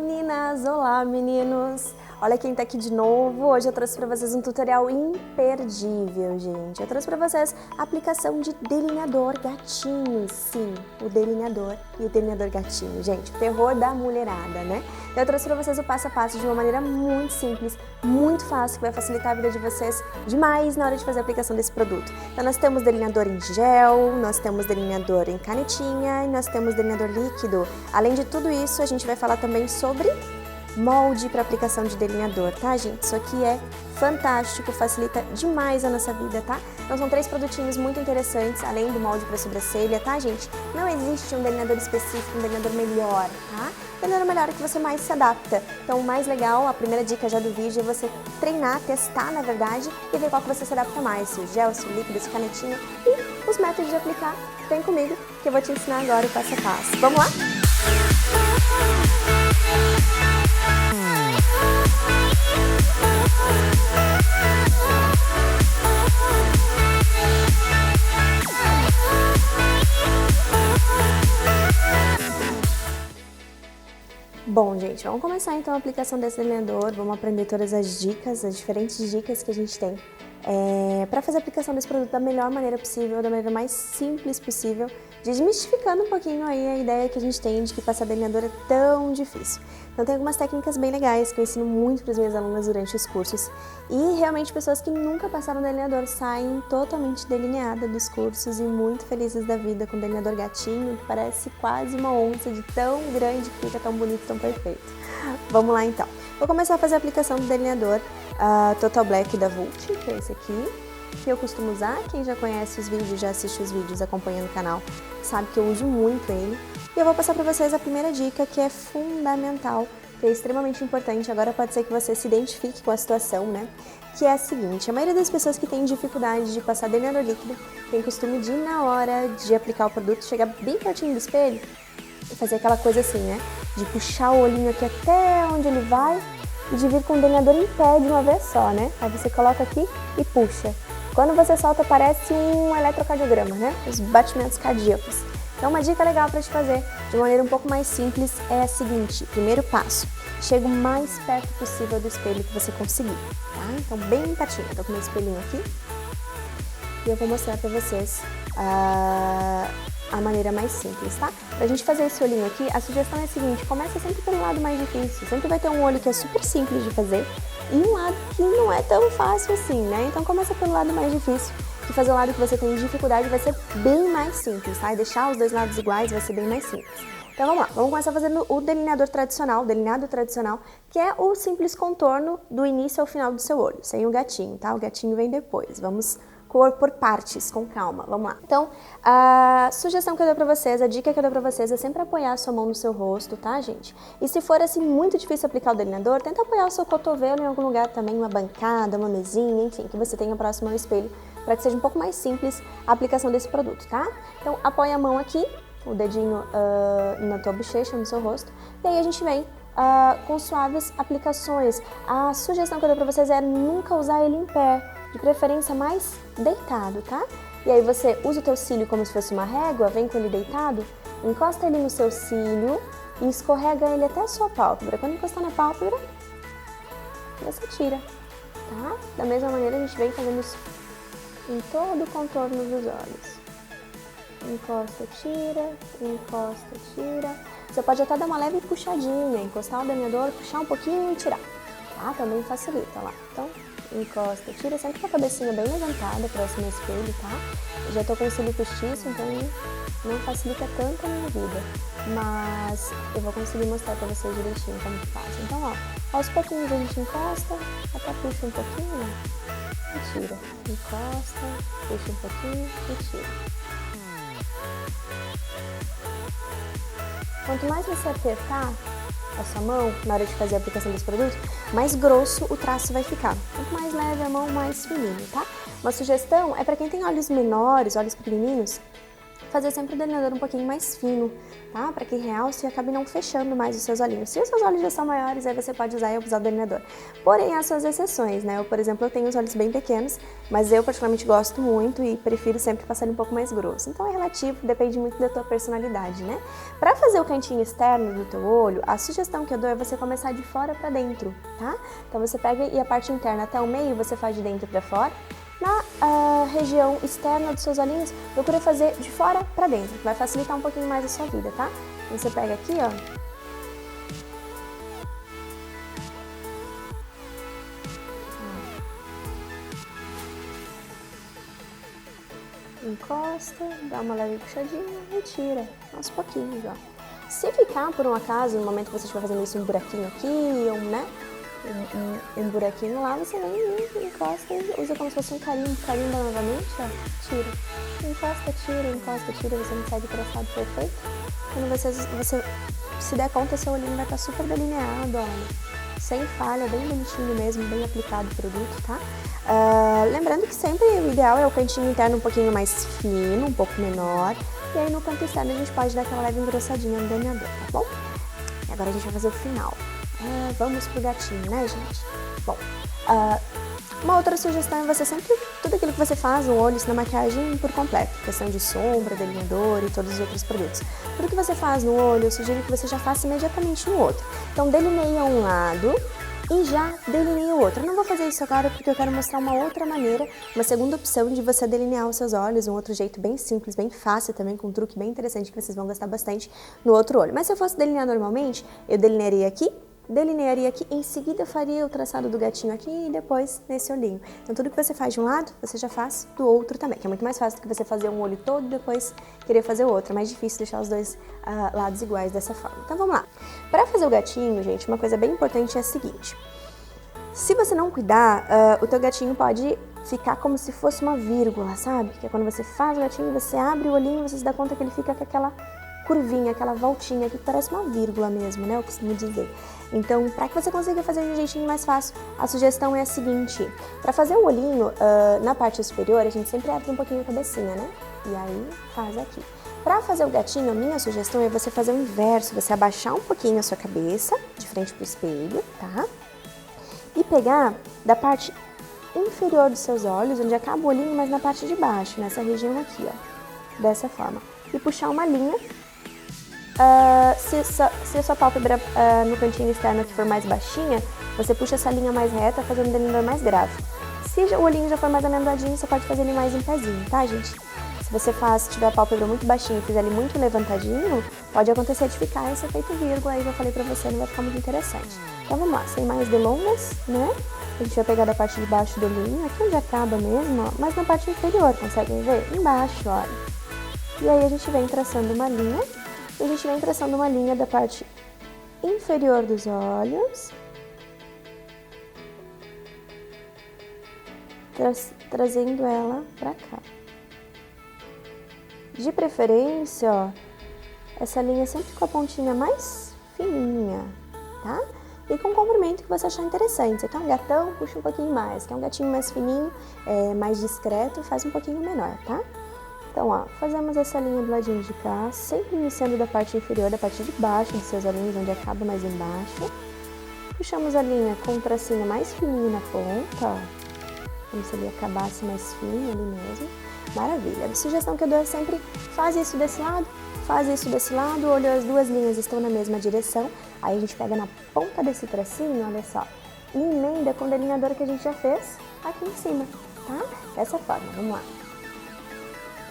meninas! Olá, meninos! Olha quem tá aqui de novo. Hoje eu trouxe pra vocês um tutorial imperdível, gente. Eu trouxe pra vocês a aplicação de delineador gatinho. Sim, o delineador e o delineador gatinho. Gente, o terror da mulherada, né? Eu trouxe pra vocês o passo a passo de uma maneira muito simples, muito fácil, que vai facilitar a vida de vocês demais na hora de fazer a aplicação desse produto. Então nós temos delineador em gel, nós temos delineador em canetinha e nós temos delineador líquido. Além de tudo isso, a gente vai falar também sobre molde para aplicação de delineador, tá, gente? Isso aqui é fantástico, facilita demais a nossa vida, tá? Então são 3 produtinhos muito interessantes, além do molde para sobrancelha, tá, gente? Não existe um delineador específico, um delineador melhor, tá? O delineador melhor é que você mais se adapta. Então o mais legal, a primeira dica já do vídeo é você treinar, testar, na verdade, e ver qual que você se adapta mais, se o gel, se o líquido, se a canetinha e os métodos de aplicar. Vem comigo que eu vou te ensinar agora o passo a passo. Vamos lá? Bom, gente, vamos começar então a aplicação desse delineador, vamos aprender todas as dicas, as diferentes dicas que a gente tem para fazer a aplicação desse produto da melhor maneira possível, da maneira mais simples possível, desmistificando um pouquinho aí a ideia que a gente tem de que passar delineador é tão difícil. Então tem algumas técnicas bem legais que eu ensino muito para as minhas alunas durante os cursos e realmente pessoas que nunca passaram delineador saem totalmente delineadas dos cursos e muito felizes da vida com delineador gatinho, que parece quase uma onça de tão grande que fica, tão bonito, tão perfeito. Vamos lá então. Vou começar a fazer a aplicação do delineador Total Black da Vult, que é esse aqui, que eu costumo usar. Quem já conhece os vídeos, já assiste os vídeos, acompanha no canal, sabe que eu uso muito ele. E eu vou passar para vocês a primeira dica, que é fundamental, que é extremamente importante. Agora pode ser que você se identifique com a situação, né? Que é a seguinte: a maioria das pessoas que tem dificuldade de passar delineador líquido tem costume de, na hora de aplicar o produto, chegar bem pertinho do espelho e fazer aquela coisa assim, né? De puxar o olhinho aqui até onde ele vai e de vir com o delineador em pé de uma vez só, né? Aí você coloca aqui e puxa. Quando você solta, parece um eletrocardiograma, né? Os batimentos cardíacos. Então uma dica legal para te fazer de maneira um pouco mais simples é a seguinte: primeiro passo, chega o mais perto possível do espelho que você conseguir, tá? Então bem pertinho, tô com meu espelhinho aqui e eu vou mostrar para vocês a maneira mais simples, tá? Pra gente fazer esse olhinho aqui, a sugestão é a seguinte: começa sempre pelo lado mais difícil. Sempre vai ter um olho que é super simples de fazer e um lado que não é tão fácil assim, né? Então começa pelo lado mais difícil, e fazer o lado que você tem dificuldade vai ser bem mais simples, tá? E deixar os dois lados iguais vai ser bem mais simples. Então vamos lá, vamos começar fazendo o delineador tradicional, que é o simples contorno do início ao final do seu olho, sem o gatinho, tá? O gatinho vem depois. Vamos por partes, com calma, vamos lá. Então, a sugestão que eu dou pra vocês, a dica que eu dou pra vocês é sempre apoiar a sua mão no seu rosto, tá, gente? E se for assim muito difícil aplicar o delineador, tenta apoiar o seu cotovelo em algum lugar também, uma bancada, uma mesinha, enfim, que você tenha próximo ao espelho, para que seja um pouco mais simples a aplicação desse produto, tá? Então, apoia a mão aqui, o dedinho na tua bochecha, no seu rosto, e aí a gente vem com suaves aplicações. A sugestão que eu dou pra vocês é nunca usar ele em pé, de preferência mais deitado, tá? E aí você usa o teu cílio como se fosse uma régua, vem com ele deitado, encosta ele no seu cílio e escorrega ele até a sua pálpebra. Quando encostar na pálpebra, você tira, tá? Da mesma maneira a gente vem fazendo isso em todo o contorno dos olhos. Encosta, tira, encosta, tira. Você pode até dar uma leve puxadinha, encostar o delineador, puxar um pouquinho e tirar, tá? Também facilita lá. Então, encosta, tira, sempre com a cabecinha bem levantada, próximo ao espelho, tá? Eu já tô com o cílio postiço, então não facilita tanto a minha vida, mas eu vou conseguir mostrar pra vocês direitinho como que faz. Então, ó, aos pouquinhos a gente encosta, até puxa um pouquinho e tira. Encosta, puxa um pouquinho e tira. Quanto mais você apertar a sua mão na hora de fazer a aplicação desse produto, mais grosso o traço vai ficar. Quanto mais leve a mão, mais fininho, tá? Uma sugestão é para quem tem olhos menores, olhos pequenininhos, fazer sempre o delineador um pouquinho mais fino, tá? Para que realce e acabe não fechando mais os seus olhinhos. Se os seus olhos já são maiores, aí você pode usar e abusar do delineador. Porém, há suas exceções, né? Eu, por exemplo, eu tenho os olhos bem pequenos, mas eu particularmente gosto muito e prefiro sempre passar ele um pouco mais grosso. Então é relativo, depende muito da tua personalidade, né? Para fazer o cantinho externo do teu olho, a sugestão que eu dou é você começar de fora para dentro, tá? Então você pega e a parte interna até o meio, você faz de dentro para fora. Na região externa dos seus olhinhos, procura fazer de fora para dentro, vai facilitar um pouquinho mais a sua vida, tá? Então você pega aqui, ó. Encosta, dá uma leve puxadinha, retira, aos pouquinhos, ó. Se ficar, por um acaso, no momento que você estiver fazendo isso, um buraquinho aqui, ou, né, um buraquinho lá, você vem, encosta e usa como se fosse um carimba novamente, ó, tira. Encosta, tira, você não sai de traçado perfeito. Quando você se der conta, seu olhinho vai estar super delineado, olha. Sem falha, bem bonitinho mesmo, bem aplicado o produto, tá? Lembrando que sempre o ideal é o cantinho interno um pouquinho mais fino, um pouco menor. E aí no canto externo a gente pode dar aquela leve engrossadinha no delineador, tá bom? E agora a gente vai fazer o final. Vamos pro gatinho, né, gente? Bom, uma outra sugestão é você sempre, tudo aquilo que você faz, o olho, na maquiagem por completo, questão de sombra, delineador e todos os outros produtos. Tudo que você faz no olho, eu sugiro que você já faça imediatamente no outro. Então, delineia um lado e já delineia o outro. Eu não vou fazer isso agora porque eu quero mostrar uma outra maneira, uma segunda opção de você delinear os seus olhos, um outro jeito bem simples, bem fácil também, com um truque bem interessante que vocês vão gostar bastante no outro olho. Mas se eu fosse delinear normalmente, eu delinearia aqui, em seguida eu faria o traçado do gatinho aqui e depois nesse olhinho. Então tudo que você faz de um lado, você já faz do outro também, que é muito mais fácil do que você fazer um olho todo e depois querer fazer o outro. É mais difícil deixar os dois lados iguais dessa forma. Então vamos lá. Para fazer o gatinho, gente, uma coisa bem importante é a seguinte. Se você não cuidar, o teu gatinho pode ficar como se fosse uma vírgula, sabe? Que é quando você faz o gatinho, você abre o olhinho e você se dá conta que ele fica com aquela curvinha, aquela voltinha que parece uma vírgula mesmo, né? Eu costumo dizer. Então, para que você consiga fazer de um jeitinho mais fácil, a sugestão é a seguinte. Para fazer o olhinho, na parte superior, a gente sempre abre um pouquinho a cabecinha, né? E aí, faz aqui. Para fazer o gatinho, a minha sugestão é você fazer o inverso, você abaixar um pouquinho a sua cabeça, de frente pro espelho, tá? E pegar da parte inferior dos seus olhos, onde acaba o olhinho, mas na parte de baixo, nessa região aqui, ó. Dessa forma. E puxar uma linha. Se a sua pálpebra no cantinho externo aqui for mais baixinha, você puxa essa linha mais reta, fazendo um delineador mais grave. Se o olhinho já for mais amendoadinho, você pode fazer ele mais em pezinho, tá, gente? Se você tiver a pálpebra muito baixinha e fizer ele muito levantadinho, pode acontecer de ficar esse efeito vírgula, aí já falei pra você, não vai ficar muito interessante. Então vamos lá, sem mais delongas, né? A gente vai pegar da parte de baixo do olhinho, aqui onde acaba mesmo, ó, mas na parte inferior, conseguem ver? Embaixo, olha. E aí a gente vem traçando uma linha. E a gente vem traçando uma linha da parte inferior dos olhos, trazendo ela pra cá. De preferência, ó, essa linha sempre com a pontinha mais fininha, tá? E com o comprimento que você achar interessante. Você quer um gatão, puxa um pouquinho mais. Quer um gatinho mais fininho, mais discreto, faz um pouquinho menor, tá? Então, ó, fazemos essa linha do ladinho de cá, sempre iniciando da parte inferior, da parte de baixo dos seus olhinhos, onde acaba mais embaixo. Puxamos a linha com um tracinho mais fininho na ponta, ó, como se ele acabasse mais fino ali mesmo. Maravilha! A sugestão que eu dou é sempre faz isso desse lado, olha, as duas linhas estão na mesma direção. Aí a gente pega na ponta desse tracinho, olha só, e emenda com o delineador que a gente já fez aqui em cima, tá? Dessa forma, vamos lá.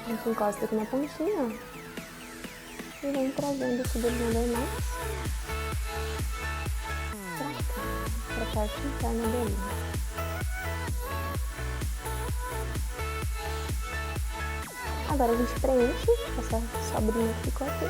A gente encosta aqui na pontinha, ó, e vem trazendo esse delineador mais pra parte interna da linha. Agora a gente preenche essa sobrinha que ficou aqui.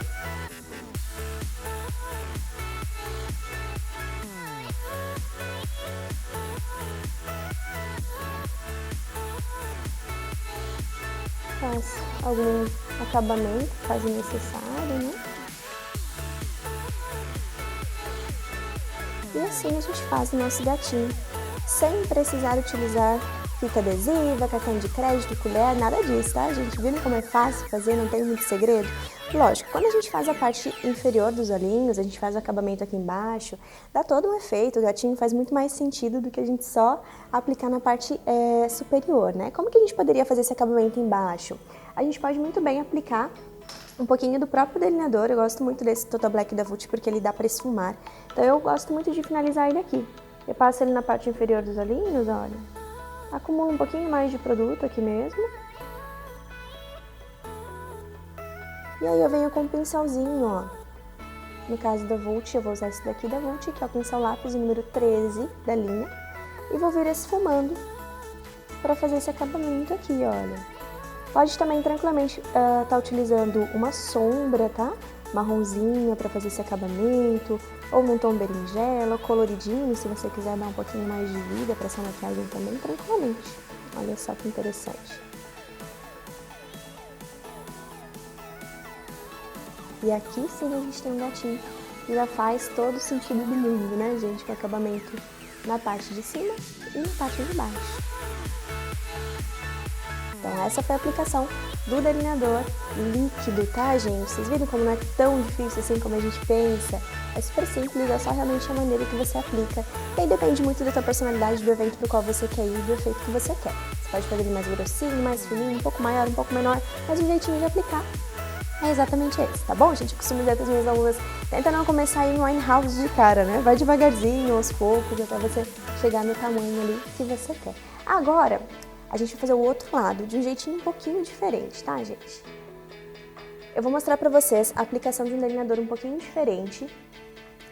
Faz algum acabamento, caso necessário, né? E assim a gente faz o nosso gatinho, sem precisar utilizar fita adesiva, cartão de crédito, colher, nada disso, tá, gente? Viram como é fácil fazer, não tem muito segredo? Lógico, quando a gente faz a parte inferior dos olhinhos, a gente faz o acabamento aqui embaixo, dá todo um efeito, o gatinho faz muito mais sentido do que a gente só aplicar na parte superior, né? Como que a gente poderia fazer esse acabamento embaixo? A gente pode muito bem aplicar um pouquinho do próprio delineador. Eu gosto muito desse Total Black da Vult porque ele dá para esfumar. Então eu gosto muito de finalizar ele aqui. Eu passo ele na parte inferior dos olhinhos, olha. Acumulo um pouquinho mais de produto aqui mesmo. E aí eu venho com um pincelzinho, ó. No caso da Vult, eu vou usar esse daqui da Vult, que é o pincel lápis, o número 13 da linha. E vou vir esfumando para fazer esse acabamento aqui, olha. Pode também tranquilamente tá utilizando uma sombra, tá? Marronzinha para fazer esse acabamento, ou num tom berinjela, coloridinho, se você quiser dar um pouquinho mais de vida para essa maquiagem também, tranquilamente. Olha só que interessante. E aqui sim a gente tem um gatinho que já faz todo o sentido do mundo, né, gente? Com acabamento na parte de cima e na parte de baixo. Então essa foi a aplicação do delineador líquido, tá, gente? Vocês viram como não é tão difícil assim como a gente pensa? É super simples, é só realmente a maneira que você aplica. E aí depende muito da sua personalidade, do evento pro qual você quer ir, do efeito que você quer. Você pode fazer ele mais grossinho, mais fininho, um pouco maior, um pouco menor, mas o jeitinho de aplicar é exatamente esse, tá bom, gente? Eu costumo dizer para as minhas alunas, tenta não começar em Winehouse de cara, né? Vai devagarzinho, aos poucos, até você chegar no tamanho ali que você quer. Agora, a gente vai fazer o outro lado, de um jeitinho um pouquinho diferente, tá, gente? Eu vou mostrar pra vocês a aplicação de um delineador um pouquinho diferente,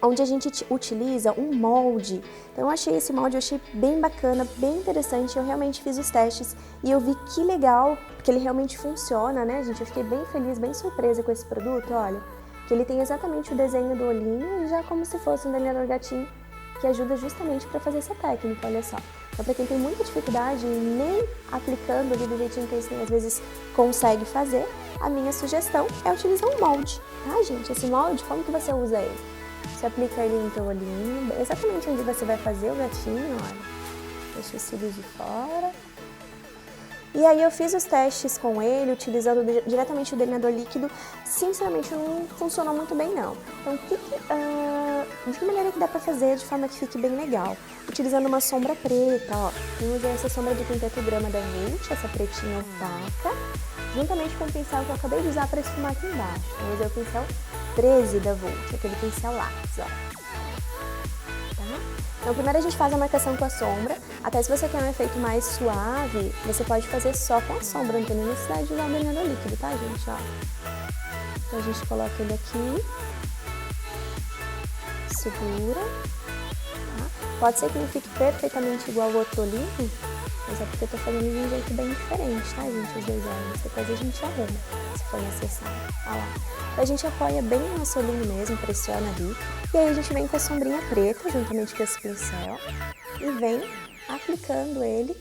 onde a gente utiliza um molde. Então eu achei esse molde, eu achei bem bacana, bem interessante, eu realmente fiz os testes e eu vi que legal, porque ele realmente funciona, né, gente? Eu fiquei bem feliz, bem surpresa com esse produto, olha, que ele tem exatamente o desenho do olhinho e já como se fosse um delineador gatinho, que ajuda justamente para fazer essa técnica, olha só. Então, para quem tem muita dificuldade e nem aplicando ali do jeitinho que eles às vezes consegue fazer, a minha sugestão é utilizar um molde, tá, gente? Esse molde, como que você usa ele? Você aplica ele no teu olhinho, exatamente onde você vai fazer o gatinho, olha. Deixa os cílios de fora. E aí eu fiz os testes com ele, utilizando diretamente o delineador líquido. Sinceramente, não funcionou muito bem, não. Então, de que maneira que dá pra fazer de forma que fique bem legal? Utilizando uma sombra preta, ó. Eu usei essa sombra do Quinteto Grama da Vult, essa pretinha opaca, juntamente com o pincel que eu acabei de usar para esfumar aqui embaixo. Eu usei o pincel 13 da Vult, aquele pincel lápis, ó. Então primeiro a gente faz a marcação com a sombra, até se você quer um efeito mais suave, você pode fazer só com a sombra, não tem necessidade de usar o delineador líquido, tá, gente? Ó. Então a gente coloca ele aqui, segura, tá? Pode ser que não fique perfeitamente igual ao outro olhinho, mas é porque eu tô fazendo de um jeito bem diferente, tá, gente, os dois olhos. Depois a gente arruma, se for necessário. Olha lá. Então a gente apoia bem no nosso olhinho mesmo, pressiona ali. E aí a gente vem com a sombrinha preta, juntamente com esse pincel, e vem aplicando ele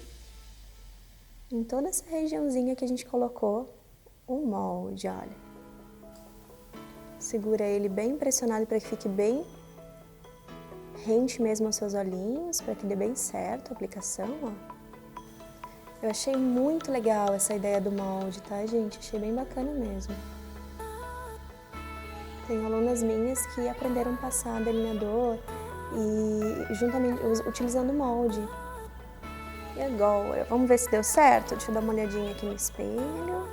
em toda essa regiãozinha que a gente colocou um molde, olha. Segura ele bem pressionado para que fique bem rente mesmo aos seus olhinhos, para que dê bem certo a aplicação, ó. Eu achei muito legal essa ideia do molde, tá, gente? Achei bem bacana mesmo. Tem alunas minhas que aprenderam a passar delineador e juntamente utilizando molde. E agora, vamos ver se deu certo? Deixa eu dar uma olhadinha aqui no espelho.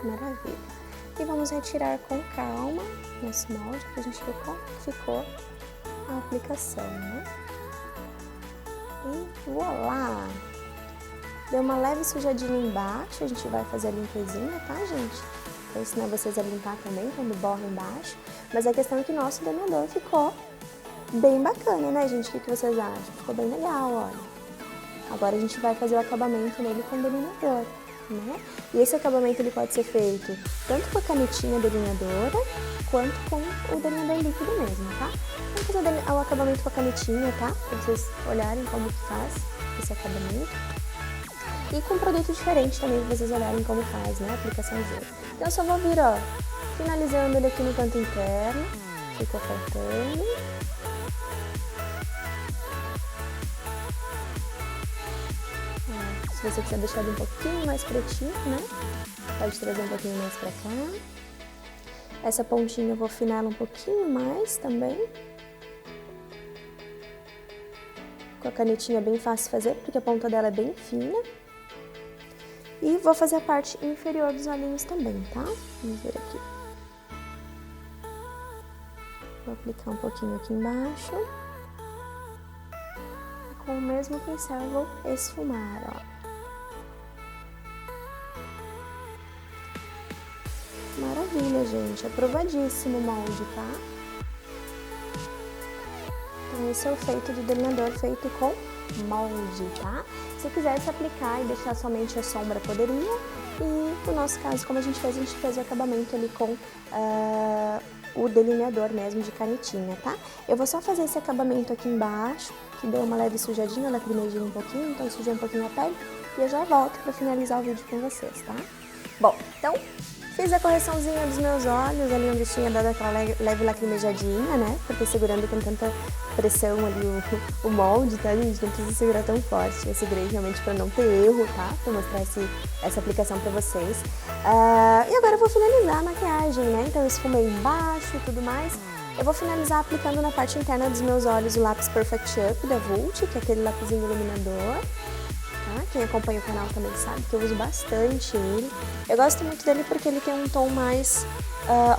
Maravilha. E vamos retirar com calma nosso molde para a gente ver como ficou a aplicação, né? E voilá! Deu uma leve sujadinha embaixo, a gente vai fazer a limpezinha, tá, gente? Vou ensinar vocês a limpar também quando borra embaixo. Mas a questão é que nosso delineador ficou bem bacana, né, gente? O que vocês acham? Ficou bem legal, olha. Agora a gente vai fazer o acabamento nele com o delineador, né? E esse acabamento ele pode ser feito tanto com a canetinha delineadora, quanto com o delineador líquido mesmo, tá? Vamos fazer o acabamento com a canetinha, tá? Pra vocês olharem como que faz esse acabamento. E com um produto diferente também, pra vocês olharem como faz, né, a aplicaçãozinha. Então eu só vou vir, ó, finalizando ele aqui no canto interno, ficou faltando. Se você quiser deixar ele um pouquinho mais pretinho, né? Pode trazer um pouquinho mais pra cá. Essa pontinha eu vou afinar ela um pouquinho mais também. Com a canetinha é bem fácil fazer, porque a ponta dela é bem fina. E vou fazer a parte inferior dos olhinhos também, tá? Vamos ver aqui. Vou aplicar um pouquinho aqui embaixo. E com o mesmo pincel eu vou esfumar, ó. Maravilha, gente. Aprovadíssimo o molde, tá? Então, esse é o feito de delineador feito com molde, tá? Se quisesse aplicar e deixar somente a sombra, poderia. E no nosso caso, como a gente fez o acabamento ali com o delineador mesmo de canetinha, tá? Eu vou só fazer esse acabamento aqui embaixo, que deu uma leve sujadinha, lacrimejei um pouquinho, então sujei um pouquinho a pele. E eu já volto pra finalizar o vídeo com vocês, tá? Bom, então... fiz a correçãozinha dos meus olhos, ali onde tinha dado aquela leve lacrimejadinha, né? Porque segurando com tanta pressão ali o molde, tá, gente? Não precisa segurar tão forte. Eu segurei realmente pra não ter erro, tá? Pra mostrar essa aplicação pra vocês. E agora eu vou finalizar a maquiagem, né? Então eu esfumei embaixo e tudo mais. Eu vou finalizar aplicando na parte interna dos meus olhos o lápis Perfect Up da Vult, que é aquele lapisinho iluminador. Quem acompanha o canal também sabe que eu uso bastante ele. Eu gosto muito dele porque ele tem um tom mais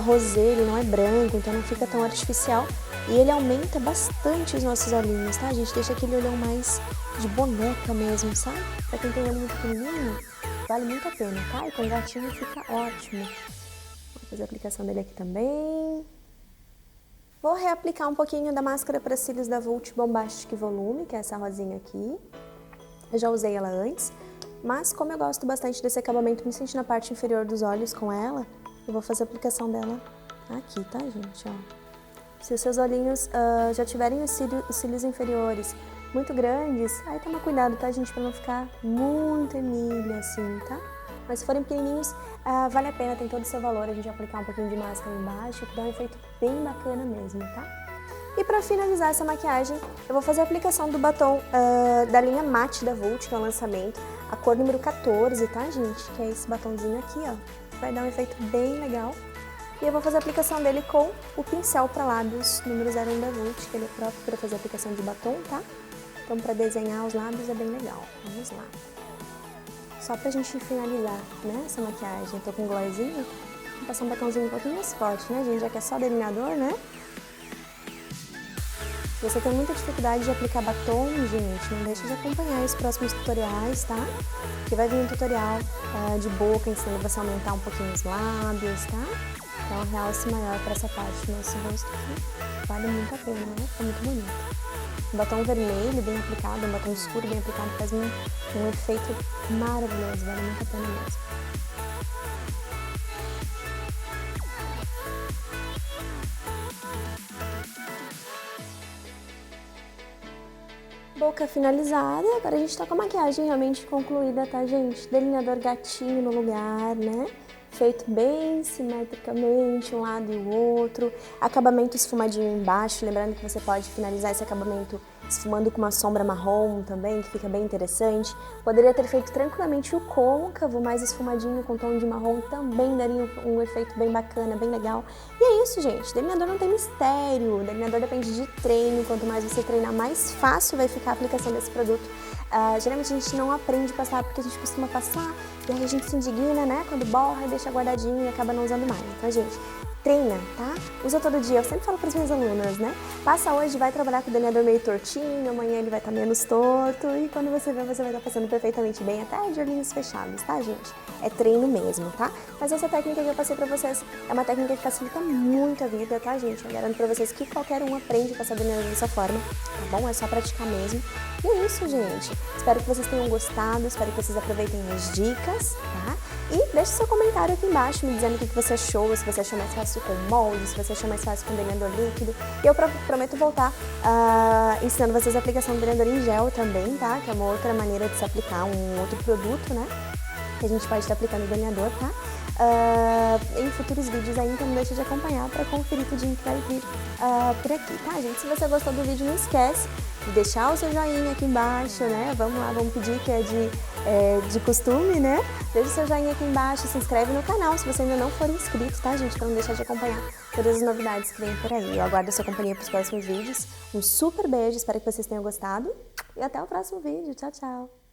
rosé, ele não é branco, então não fica tão artificial. E ele aumenta bastante os nossos olhinhos, tá? A gente deixa aquele olhão mais de boneca mesmo, sabe? Pra quem tem um olhinho pequenininho, vale muito a pena, tá? E com gatinho fica ótimo. Vou fazer a aplicação dele aqui também. Vou reaplicar um pouquinho da máscara para cílios da Vult Bombastic Volume, que é essa rosinha aqui. Eu já usei ela antes, mas como eu gosto bastante desse acabamento, me senti na parte inferior dos olhos com ela, eu vou fazer a aplicação dela aqui, tá, gente? Ó. Se os seus olhinhos já tiverem os cílios inferiores muito grandes, aí toma cuidado, tá, gente? Pra não ficar muito emília, assim, tá? Mas se forem pequenininhos, vale a pena, tem todo o seu valor. A gente vai aplicar um pouquinho de máscara embaixo, que dá um efeito bem bacana mesmo, tá? E pra finalizar essa maquiagem, eu vou fazer a aplicação do batom da linha Matte da Vult, que é o lançamento, a cor número 14, tá, gente? Que é esse batomzinho aqui, ó. Vai dar um efeito bem legal. E eu vou fazer a aplicação dele com o pincel para lábios número 01 da Vult, que ele é próprio para fazer a aplicação de batom, tá? Então, para desenhar os lábios é bem legal. Vamos lá. Só pra gente finalizar, né, essa maquiagem. Eu tô com um glossinho. Vou passar um batomzinho um pouquinho mais forte, né, gente? Já que é só delineador, né? Se você tem muita dificuldade de aplicar batom, gente, não deixe de acompanhar os próximos tutoriais, tá? Que vai vir um tutorial de boca, ensinando você a aumentar um pouquinho os lábios, tá? Então, um realce maior para essa parte do nosso rosto aqui. Vale muito a pena, né? Fica muito bonito. Um batom vermelho bem aplicado, um batom escuro bem aplicado faz um efeito maravilhoso, vale muito a pena mesmo. Boca finalizada, agora a gente tá com a maquiagem realmente concluída, tá, gente? Delineador gatinho no lugar, né? Feito bem simetricamente, um lado e o outro. Acabamento esfumadinho embaixo, lembrando que você pode finalizar esse acabamento esfumando com uma sombra marrom também, que fica bem interessante. Poderia ter feito tranquilamente o côncavo, mais esfumadinho com tom de marrom, também daria um efeito bem bacana, bem legal. E é isso, gente. Delineador não tem mistério. Delineador depende de treino. Quanto mais você treinar, mais fácil vai ficar a aplicação desse produto. Geralmente a gente não aprende a passar porque a gente costuma passar e aí a gente se indigna, né? Quando borra e deixa guardadinho e acaba não usando mais. Então, gente, treina, tá? Usa todo dia. Eu sempre falo para as minhas alunas, né? Passa hoje, vai trabalhar com o delineador meio tortinho, amanhã ele vai estar menos torto e quando você ver, você vai estar passando perfeitamente bem, até de olhinhos fechados, tá, gente? É treino mesmo, tá? Mas essa técnica que eu passei pra vocês é uma técnica que facilita muito a vida, tá, gente? Eu garanto pra vocês que qualquer um aprende a passar delineador dessa forma, tá bom? É só praticar mesmo. E é isso, gente. Espero que vocês tenham gostado, espero que vocês aproveitem as dicas, tá? E deixe seu comentário aqui embaixo me dizendo o que você achou, se você achou mais fácil com molde, se você achou mais fácil com delineador líquido. E eu prometo voltar ensinando vocês a aplicação do delineador em gel também, tá? Que é uma outra maneira de se aplicar, um outro produto, né? Que a gente pode estar aplicando o delineador, tá? em futuros vídeos aí, então não deixa de acompanhar para conferir tudinho que vai vir por aqui, tá, gente? Se você gostou do vídeo, não esquece de deixar o seu joinha aqui embaixo, né? Vamos lá, vamos pedir que é de costume, né? Deixa o seu joinha aqui embaixo, se inscreve no canal se você ainda não for inscrito, tá, gente? Para não deixar de acompanhar todas as novidades que vem por aí. Eu aguardo a sua companhia para os próximos vídeos. Um super beijo, espero que vocês tenham gostado. E até o próximo vídeo. Tchau, tchau!